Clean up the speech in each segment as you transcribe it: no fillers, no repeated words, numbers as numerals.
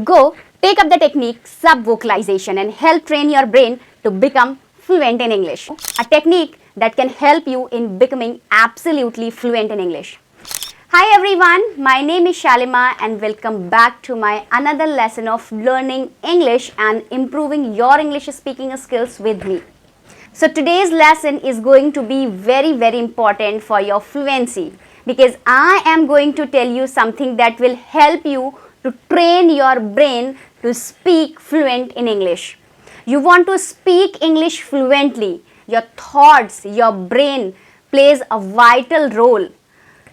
Go take up the technique sub-vocalization and help train your brain to become fluent in English. A technique that can help you in becoming absolutely fluent in English. Hi everyone, my name is Shalima and welcome back to my another lesson of learning English and improving your English speaking skills with me. So today's lesson is going to be very important for your fluency because I am going to tell you something that will help you to train your brain to speak fluent in English. You want to speak English fluently. Your thoughts, your brain plays a vital role,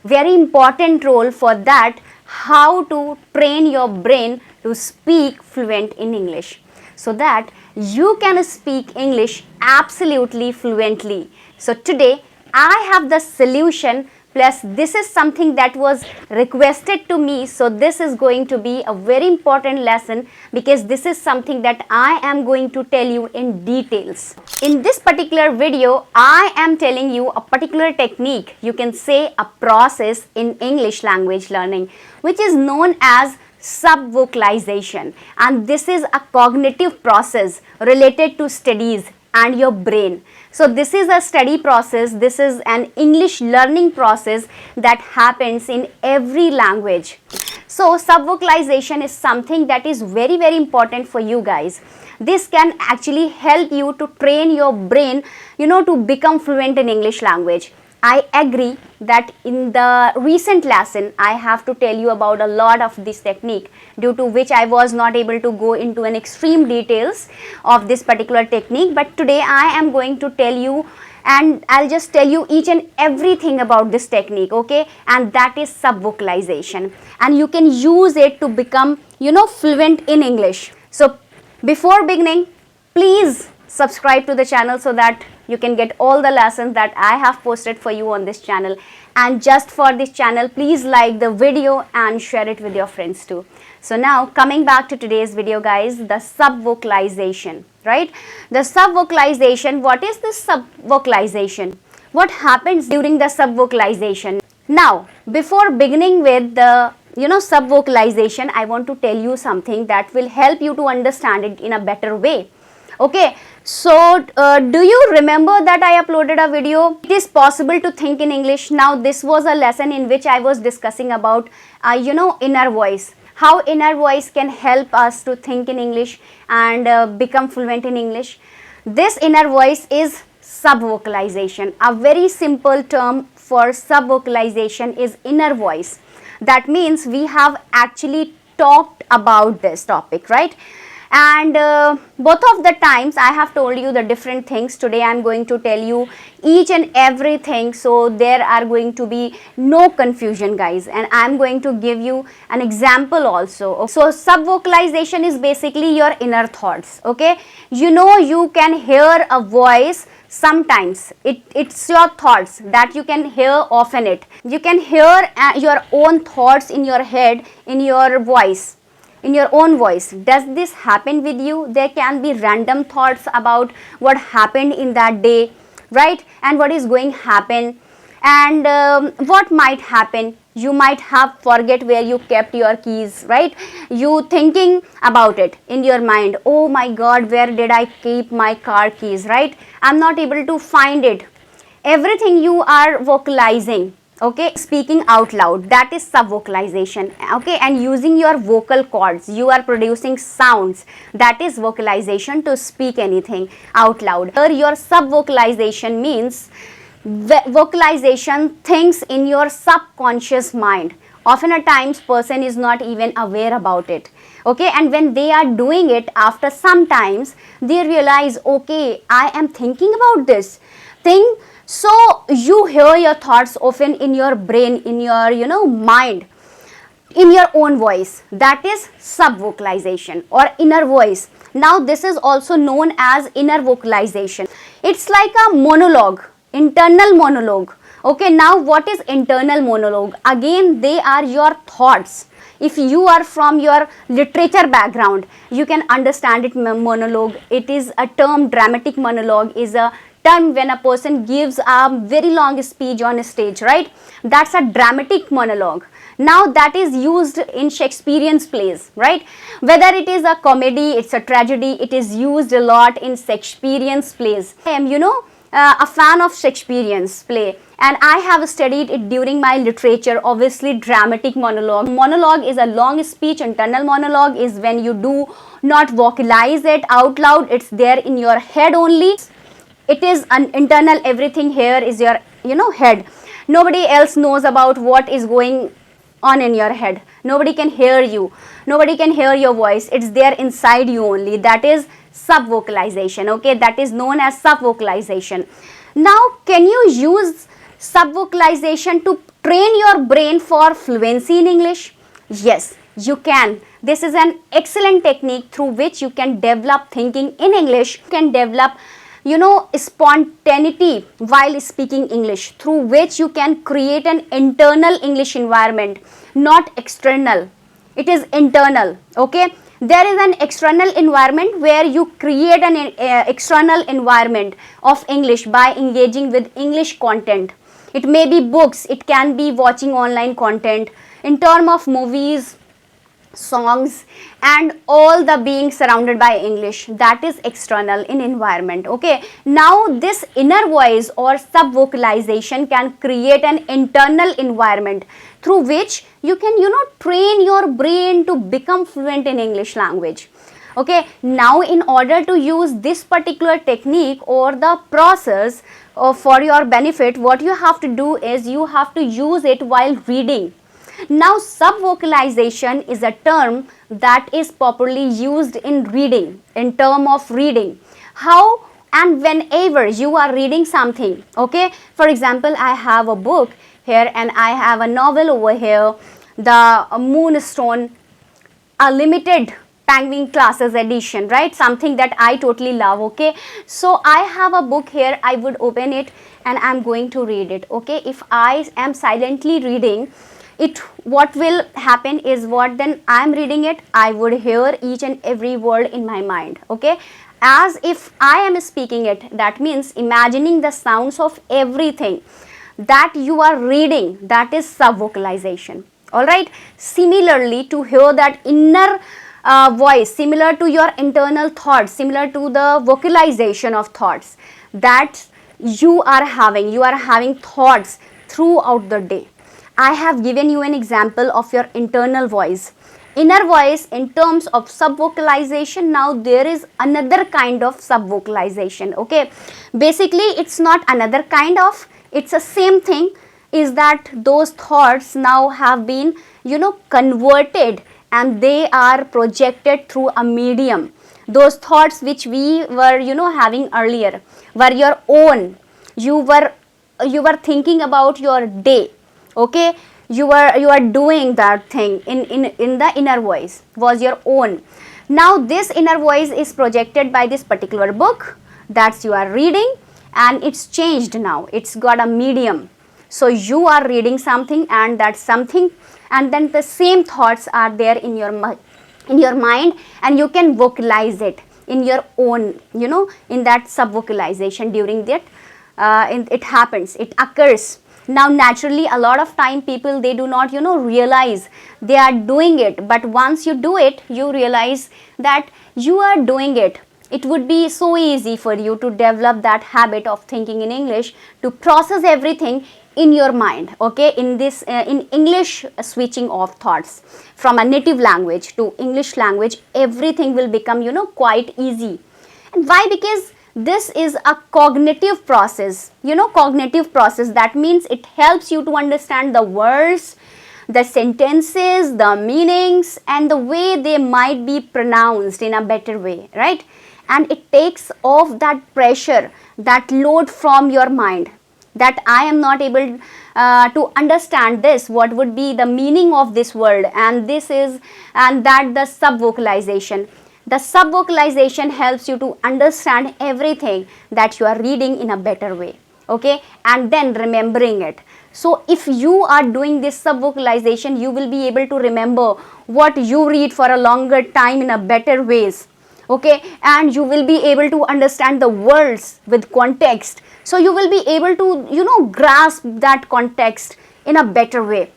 very important role for that, how to train your brain to speak fluent in English so that you can speak English absolutely fluently. So today I have the solution, plus this is something that was requested to me, so this is going to be a very important lesson because this is something that I am going to tell you in details. In this particular video, I am telling you a particular technique, you can say a process in English language learning, which is known as subvocalization, and this is a cognitive process related to studies and your brain. So this is a study process, this is an English learning process that happens in every language. So subvocalization is something that is very important for you guys. This can actually help you to train your brain, to become fluent in English language. I agree that in the recent lesson, I have to tell you about a lot of this technique, due to which I was not able to go into an extreme details of this particular technique. But today I am going to tell you, and I'll just tell you each and everything about this technique, okay? And that is subvocalization. And you can use it to become, fluent in English. So before beginning, please subscribe to the channel so that you can get all the lessons that I have posted for you on this channel. And just for this channel, please like the video and share it with your friends too. So now coming back to today's video guys, the subvocalization, right? The subvocalization, what is this subvocalization? What happens during the subvocalization? Now, before beginning with the subvocalization, I want to tell you something that will help you to understand it in a better way. Okay, so do you remember that I uploaded a video? It is possible to think in English. Now this was a lesson in which I was discussing about inner voice, how inner voice can help us to think in English and become fluent in English. This inner voice is subvocalization. A very simple term for subvocalization is inner voice. That means we have actually talked about this topic, right? And both of the times I have told you the different things. Today I am going to tell you each and everything, so there are going to be no confusion guys, and I am going to give you an example also. So subvocalization is basically your inner thoughts, okay? You can hear a voice sometimes. It's your thoughts that you can hear often. You can hear your own thoughts in your head, in your voice, in your own voice. Does this happen with you? There can be random thoughts about what happened in that day, right? And what is going to happen, and what might happen. You might have forget where you kept your keys, right? You thinking about it in your mind. Oh my God, where did I keep my car keys, right? I'm not able to find it. Everything you are vocalizing, okay, speaking out loud, that is subvocalization, okay? And using your vocal cords, you are producing sounds, that is vocalization, to speak anything out loud. Your subvocalization means vocalization things in your subconscious mind. Often at times person is not even aware about it, okay? And when they are doing it, after some times they realize, okay, I am thinking about this thing. So you hear your thoughts often in your brain, in your mind, in your own voice. That is subvocalization or inner voice. Now this is also known as inner vocalization. It's like a monologue, internal monologue. Okay, now what is internal monologue? Again, they are your thoughts. If you are from your literature background, you can understand it. Monologue, it is a term. Dramatic monologue is a term when a person gives a very long speech on a stage, right? That's a dramatic monologue. Now that is used in Shakespearean's plays, right? Whether it is a comedy, it's a tragedy, it is used a lot in Shakespearean's plays. I am, a fan of Shakespearean's play, and I have studied it during my literature, obviously dramatic monologue. Monologue is a long speech. Internal monologue is when you do not vocalize it out loud, it's there in your head only. It is an internal, everything here is your, head. Nobody else knows about what is going on in your head. Nobody can hear you. Nobody can hear your voice. It's there inside you only. That is sub-vocalization, okay? That is known as sub-vocalization. Now, can you use sub-vocalization to train your brain for fluency in English? Yes, you can. This is an excellent technique through which you can develop thinking in English. You can develop spontaneity while speaking English, through which you can create an internal English environment, not external. It is internal, okay? There is an external environment where you create an external environment of English by engaging with English content. It may be books, it can be watching online content, in terms of movies, songs, and all the being surrounded by English. That is external in environment, okay? Now this inner voice or sub-vocalization can create an internal environment through which you can train your brain to become fluent in English language, okay? Now in order to use this particular technique or the process for your benefit, what you have to do is you have to use it while reading. Now sub-vocalization is a term that is popularly used in reading, in term of reading. How and whenever you are reading something, okay? For example, I have a book here and I have a novel over here, the Moonstone, a limited Penguin Classes edition, right? Something that I totally love, okay? So I have a book here, I would open it and I'm going to read it, okay? If I am silently reading, what will happen is then I'm reading it, I would hear each and every word in my mind, okay? As if I am speaking it, that means imagining the sounds of everything that you are reading, that is sub-vocalization, all right? Similarly, to hear that inner voice, similar to your internal thoughts, similar to the vocalization of thoughts that you are having thoughts throughout the day. I have given you an example of your internal voice. Inner voice in terms of sub-vocalization. Now there is another kind of sub-vocalization, okay? Basically, it's not another kind of, it's the same thing, is that those thoughts now have been, converted and they are projected through a medium. Those thoughts which we were, having earlier were your own. You were thinking about your day, okay? You are doing that thing in the inner voice was your own. Now this inner voice is projected by this particular book that you are reading, and it's changed now, it's got a medium. So you are reading something, and that something, and then the same thoughts are there in your mind, and you can vocalize it in your own, in that sub-vocalization. During that it happens, it occurs. Now naturally, a lot of time people, they do not realize they are doing it, but once you do it, you realize that you are doing it. It would be so easy for you to develop that habit of thinking in English, to process everything in your mind, okay? In this in English, switching of thoughts from a native language to English language, everything will become quite easy. And why? Because this is a cognitive process, cognitive process. That means it helps you to understand the words, the sentences, the meanings, and the way they might be pronounced in a better way, right? And it takes off that pressure, that load from your mind, that I am not able to understand this, what would be the meaning of this word, and that the sub-vocalization. The sub-vocalization helps you to understand everything that you are reading in a better way, okay? And then remembering it. So if you are doing this sub-vocalization, you will be able to remember what you read for a longer time in a better ways, okay? And you will be able to understand the words with context. So you will be able to, grasp that context in a better way.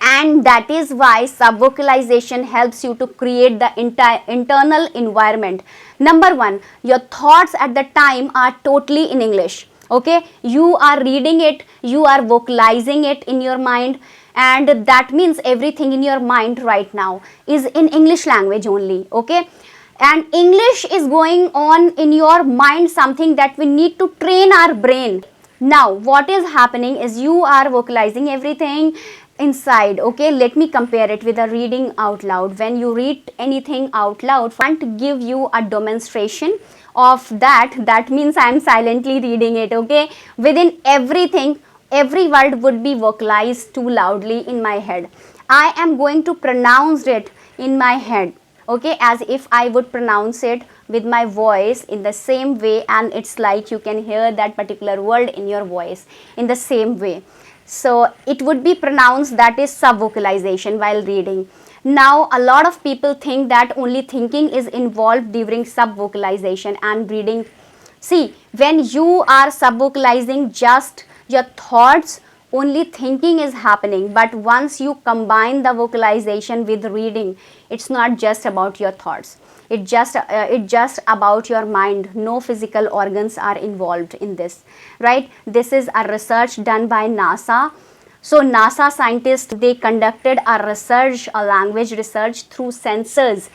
And that is why subvocalization helps you to create the internal environment. Number one, your thoughts at the time are totally in English. Okay, you are reading it, you are vocalizing it in your mind, and that means everything in your mind right now is in English language only. Okay, and English is going on in your mind, something that we need to train our brain. Now what is happening is you are vocalizing everything inside. Okay, let me compare it with a reading out loud. When you read anything out loud, I want to give you a demonstration of that means I am silently reading it. Okay, within everything, every word would be vocalized too loudly in my head. I am going to pronounce it in my head, okay, as if I would pronounce it with my voice in the same way, and it's like you can hear that particular word in your voice in the same way. So it would be pronounced, that is subvocalization while reading. Now a lot of people think that only thinking is involved during subvocalization and reading. See, when you are subvocalizing just your thoughts, only thinking is happening, but once you combine the vocalization with reading, it's not just about your thoughts, it's just about your mind. No physical organs are involved in this, right? This is a research done by NASA. So NASA scientists, they conducted a research, a language research through sensors,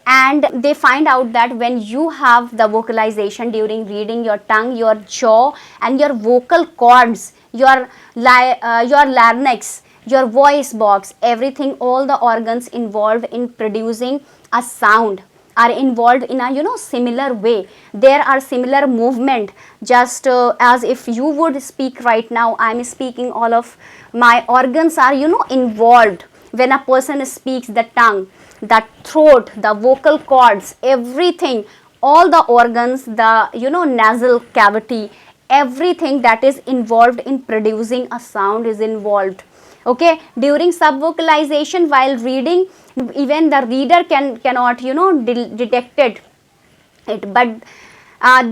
and they find out that when you have the vocalization during reading, your tongue, your jaw and your vocal cords, your larynx, your voice box, everything, all the organs involved in producing a sound are involved in a similar way. There are similar movement, just as if you would speak right now. I am speaking, all of my organs are involved. When a person speaks, the tongue, the throat, the vocal cords, everything, all the organs, the nasal cavity, everything that is involved in producing a sound is involved. Okay, during subvocalization while reading, even the reader cannot detect it, but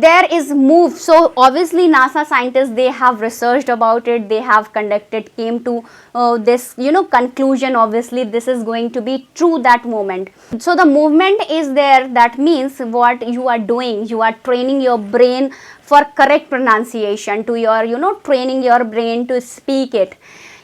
there is move. So obviously NASA scientists, they have researched about it, they have came to this conclusion. Obviously this is going to be true, that moment. So the movement is there. That means what you are doing, you are training your brain for correct pronunciation, to your training your brain to speak it.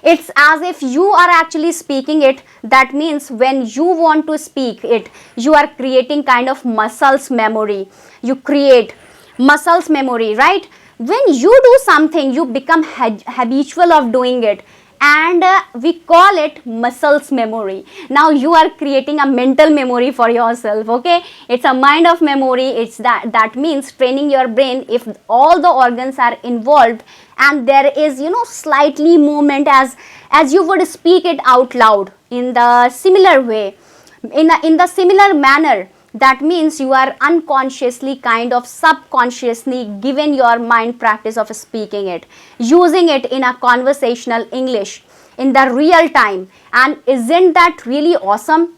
It's as if you are actually speaking it. That means when you want to speak it, you are creating kind of muscles memory. You create muscles memory, right? When you do something, you become habitual of doing it, and we call it muscles memory. Now you are creating a mental memory for yourself. Okay, it's a mind of memory. It's that means training your brain. If all the organs are involved and there is slightly movement as you would speak it out loud in the similar way, in the similar manner, that means you are unconsciously, kind of subconsciously given your mind practice of speaking it, using it in a conversational English in the real time. And isn't that really awesome?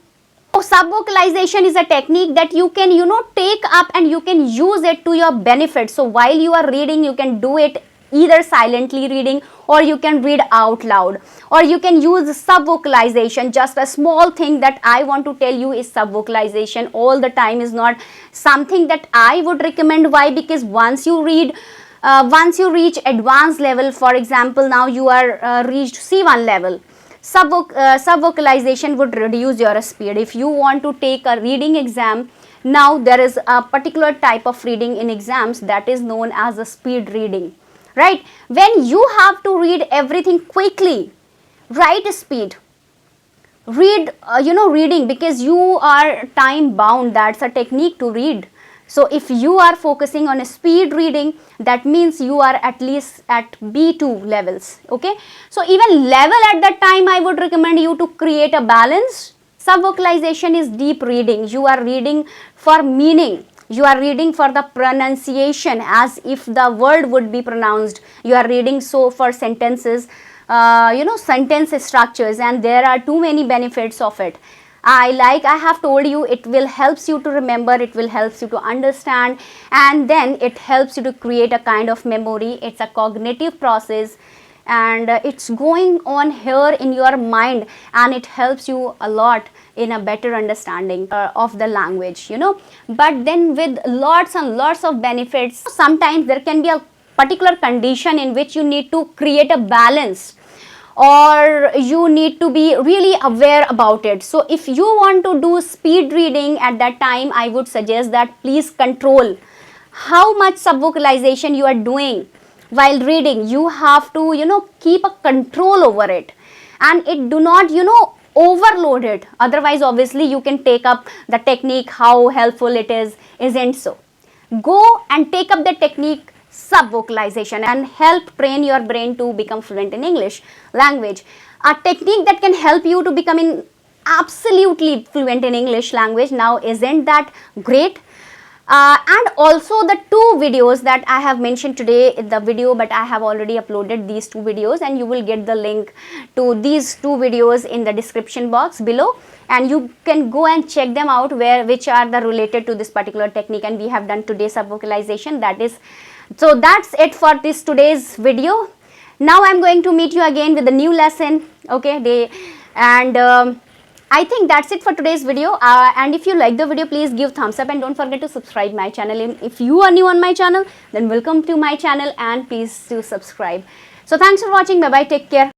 So subvocalization is a technique that you can take up and you can use it to your benefit. So while you are reading, you can do it either silently reading, or you can read out loud, or you can use subvocalization. Just a small thing that I want to tell you is subvocalization all the time is not something that I would recommend. Why? Because once you reach advanced level, for example, now you are reached C1 level, subvocalization would reduce your speed. If you want to take a reading exam, now there is a particular type of reading in exams that is known as a speed reading, right? When you have to read everything quickly, right speed, read reading, because you are time bound. That's a technique to read. So if you are focusing on a speed reading, that means you are at least at B2 levels. Okay, so even level at that time, I would recommend you to create a balance. Subvocalization is deep reading. You are reading for meaning. You are reading for the pronunciation, as if the word would be pronounced. You are reading so for sentences, sentence structures, and there are too many benefits of it. I have told you, it will helps you to remember, it will helps you to understand, and then it helps you to create a kind of memory. It's a cognitive process. and it's going on here in your mind, and it helps you a lot in a better understanding of the language, you know. But then with lots and lots of benefits, sometimes there can be a particular condition in which you need to create a balance, or you need to be really aware about it. So if you want to do speed reading at that time, I would suggest that please control how much subvocalization you are doing while reading. You have to, you know, keep a control over it, and it do not, you know, overload it. Otherwise, obviously, you can take up the technique, how helpful it is, isn't so. Go and take up the technique subvocalization and help train your brain to become fluent in English language. A technique that can help you to become absolutely fluent in English language. Now, isn't that great? And also the two videos that I have mentioned today in the video, but I have already uploaded these two videos, and you will get the link to these two videos in the description box below, and you can go and check them out, which are the related to this particular technique. And we have done today subvocalization. That is, so that's it for this today's video. Now I'm going to meet you again with a new lesson, okay, and I think that's it for today's video. And if you like the video, please give thumbs up, and don't forget to subscribe my channel. And if you are new on my channel, then welcome to my channel, and please do subscribe. So thanks for watching. Bye bye, take care.